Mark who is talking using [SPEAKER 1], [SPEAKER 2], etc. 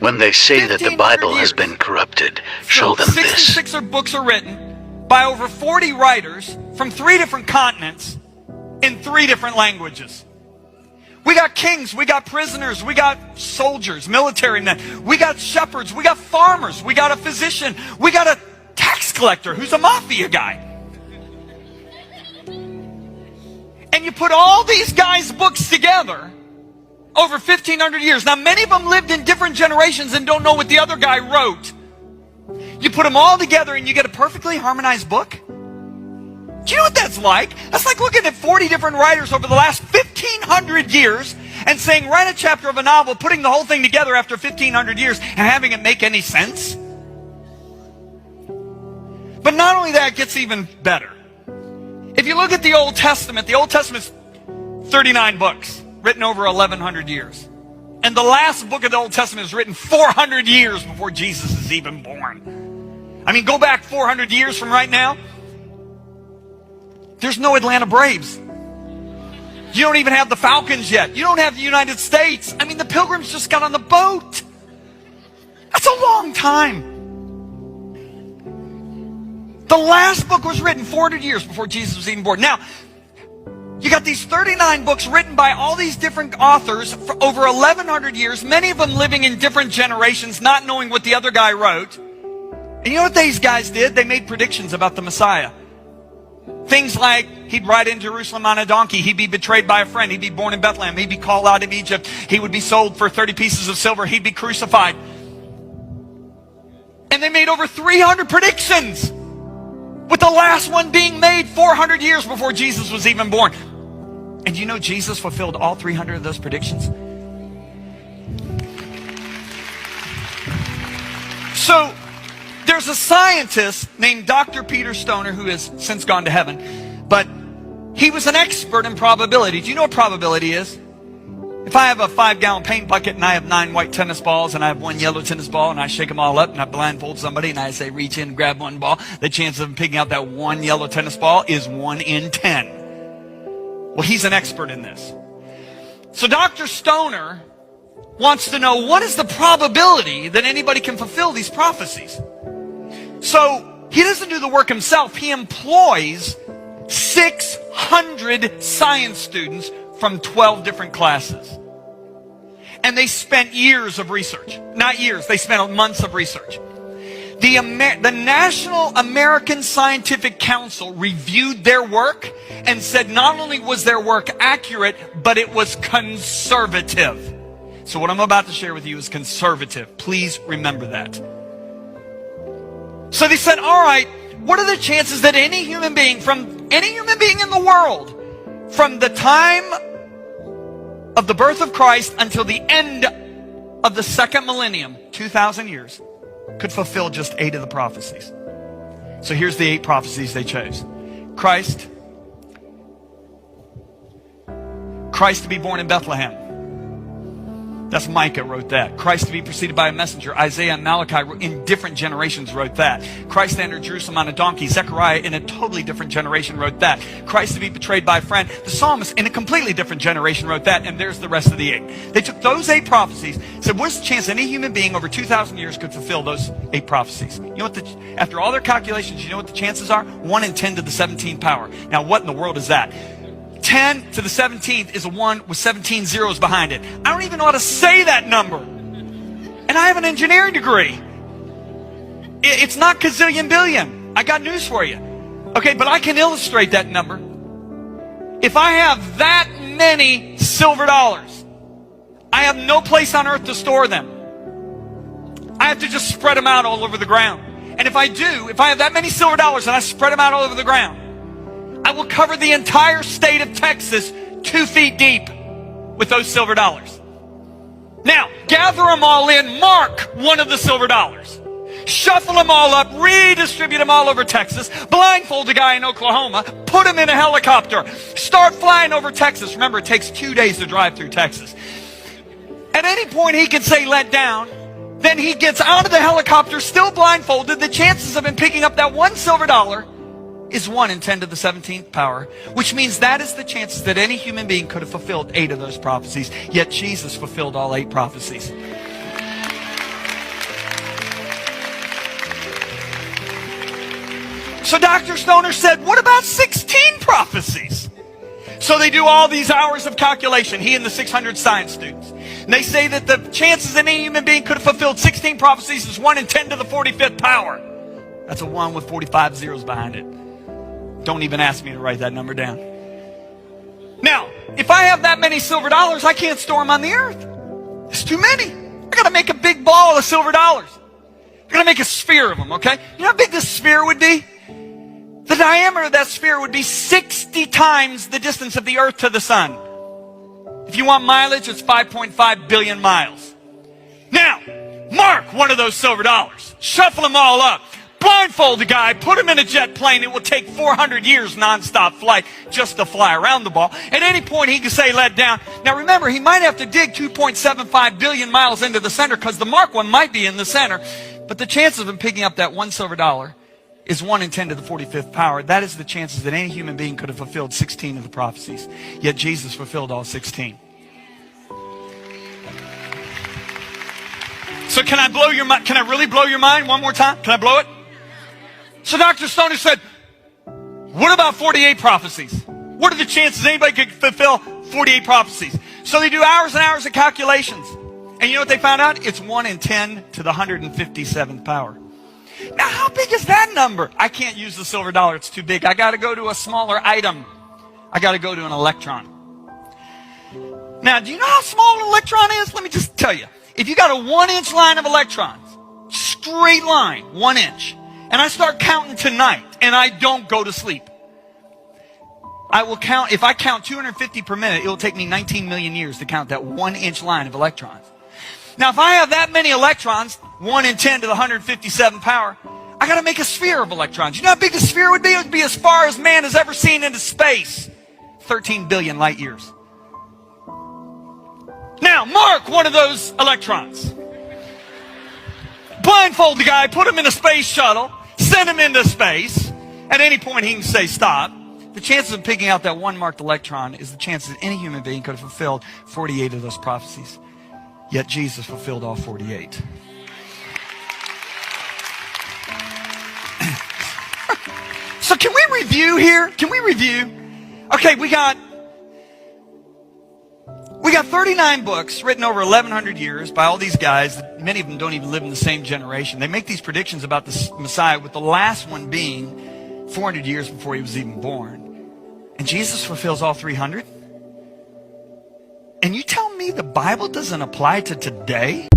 [SPEAKER 1] When they say that the Bible has been corrupted, show them this.
[SPEAKER 2] 66 books are written by over 40 writers from 3 different continents in 3 different languages. We got kings, we got prisoners, we got soldiers, military men, we got shepherds, we got farmers, we got a physician, we got a tax collector who's a mafia guy. And you put all these guys' books together over 1,500 years. Now, many of them lived in different generations and don't know what the other guy wrote. You put them all together and you get a perfectly harmonized book? Do you know what that's like? That's like looking at 40 different writers over the last 1,500 years and saying, write a chapter of a novel, putting the whole thing together after 1,500 years and having it make any sense. But not only that, it gets even better. If you look at the Old Testament's 39 books, written over 1,100 years. And the last book of the Old Testament is written 400 years before Jesus is even born. I mean, go back 400 years from right now. There's no Atlanta Braves. You don't even have the Falcons yet. You don't have the United States. I mean, the Pilgrims just got on the boat. That's a long time. The last book was written 400 years before Jesus was even born. Now, you got these 39 books written by all these different authors for over 1,100 years, many of them living in different generations, not knowing what the other guy wrote. And you know what these guys did? They made predictions about the Messiah. Things like he'd ride in Jerusalem on a donkey, he'd be betrayed by a friend, he'd be born in Bethlehem, he'd be called out of Egypt, he would be sold for 30 pieces of silver, he'd be crucified. And they made over 300 predictions, with the last one being made 400 years before Jesus was even born. And you know Jesus fulfilled all 300 of those predictions? So, there's a scientist named Dr. Peter Stoner who has since gone to heaven, but he was an expert in probability. Do you know what probability is? If I have a 5-gallon paint bucket and I have 9 white tennis balls and I have 1 yellow tennis ball and I shake them all up and I blindfold somebody and I say reach in and grab one ball, the chance of them picking out that 1 yellow tennis ball is 1 in 10. Well, he's an expert in this. So Dr. Stoner wants to know, what is the probability that anybody can fulfill these prophecies? So he doesn't do the work himself. He employs 600 science students from 12 different classes. And they spent years of research. Not years, they spent months of research. The National American Scientific Council reviewed their work and said not only was their work accurate, but it was conservative. So what I'm about to share with you is conservative. Please remember that. So they said, all right, what are the chances that any human being in the world, from the time of the birth of Christ until the end of the second millennium, 2,000 years, could fulfill just 8 of the prophecies? So here's the 8 prophecies they chose. Christ to be born in Bethlehem. That's Micah wrote that. Christ to be preceded by a messenger. Isaiah and Malachi in different generations wrote that. Christ to enter Jerusalem on a donkey. Zechariah in a totally different generation wrote that. Christ to be betrayed by a friend. The psalmist in a completely different generation wrote that. And there's the rest of the 8. They took those 8 prophecies, said, what's the chance any human being over 2,000 years could fulfill those 8 prophecies? You know what after all their calculations, you know what the chances are? 1 in 10 to the 17th power. Now what in the world is that? 10 to the 17th is a 1 with 17 zeros behind it. I don't even know how to say that number. And I have an engineering degree. It's not gazillion billion. I got news for you. Okay, but I can illustrate that number. If I have that many silver dollars, I have no place on earth to store them. I have to just spread them out all over the ground. And if I have that many silver dollars and I spread them out all over the ground, I will cover the entire state of Texas 2 feet deep with those silver dollars. Now, gather them all in, mark one of the silver dollars. Shuffle them all up, redistribute them all over Texas, blindfold a guy in Oklahoma, put him in a helicopter, start flying over Texas. Remember, it takes 2 days to drive through Texas. At any point, he can say, let down. Then he gets out of the helicopter, still blindfolded. The chances of him picking up that 1 silver dollar is 1 in 10 to the 17th power, which means that is the chances that any human being could have fulfilled 8 of those prophecies. Yet Jesus fulfilled all 8 prophecies. So Dr. Stoner said, what about 16 prophecies? So they do all these hours of calculation, he and the 600 science students. And they say that the chances any human being could have fulfilled 16 prophecies is 1 in 10 to the 45th power. That's a 1 with 45 zeros behind it. Don't even ask me to write that number down. Now, if I have that many silver dollars, I can't store them on the earth. It's too many. I got to make a big ball of silver dollars. I got to make a sphere of them, okay? You know how big this sphere would be? The diameter of that sphere would be 60 times the distance of the earth to the sun. If you want mileage, it's 5.5 billion miles. Now, mark one of those silver dollars. Shuffle them all up. Blindfold the guy, put him in a jet plane. It will take 400 years nonstop flight just to fly around the ball. At any point, he can say, let down. Now remember, he might have to dig 2.75 billion miles into the center because the mark one might be in the center. But the chances of him picking up that one silver dollar is 1 in 10 to the 45th power. That is the chances that any human being could have fulfilled 16 of the prophecies. Yet Jesus fulfilled all 16. So can I blow your mind? Can I really blow your mind one more time? Can I blow it? So Dr. Stoner said, what about 48 prophecies? What are the chances anybody could fulfill 48 prophecies? So they do hours and hours of calculations. And you know what they found out? It's 1 in 10 to the 157th power. Now, how big is that number? I can't use the silver dollar. It's too big. I got to go to a smaller item. I got to go to an electron. Now, do you know how small an electron is? Let me just tell you. If you got a 1-inch line of electrons, straight line, 1 inch, and I start counting tonight, and I don't go to sleep, I will count, if I count 250 per minute, it will take me 19 million years to count that 1-inch line of electrons. Now, if I have that many electrons, 1 in 10 to the 157th power, I got to make a sphere of electrons. You know how big the sphere would be? It would be as far as man has ever seen into space. 13 billion light years. Now, mark one of those electrons. Blindfold the guy, put him in a space shuttle, send him into space. At any point, he can say stop. The chances of picking out that one marked electron is the chances that any human being could have fulfilled 48 of those prophecies. Yet Jesus fulfilled all 48. So can we review here? Can we review? Okay, we got 39 books written over 1,100 years by all these guys. Many of them don't even live in the same generation. They make these predictions about the Messiah, with the last one being 400 years before he was even born. And Jesus fulfills all 300? And you tell me the Bible doesn't apply to today?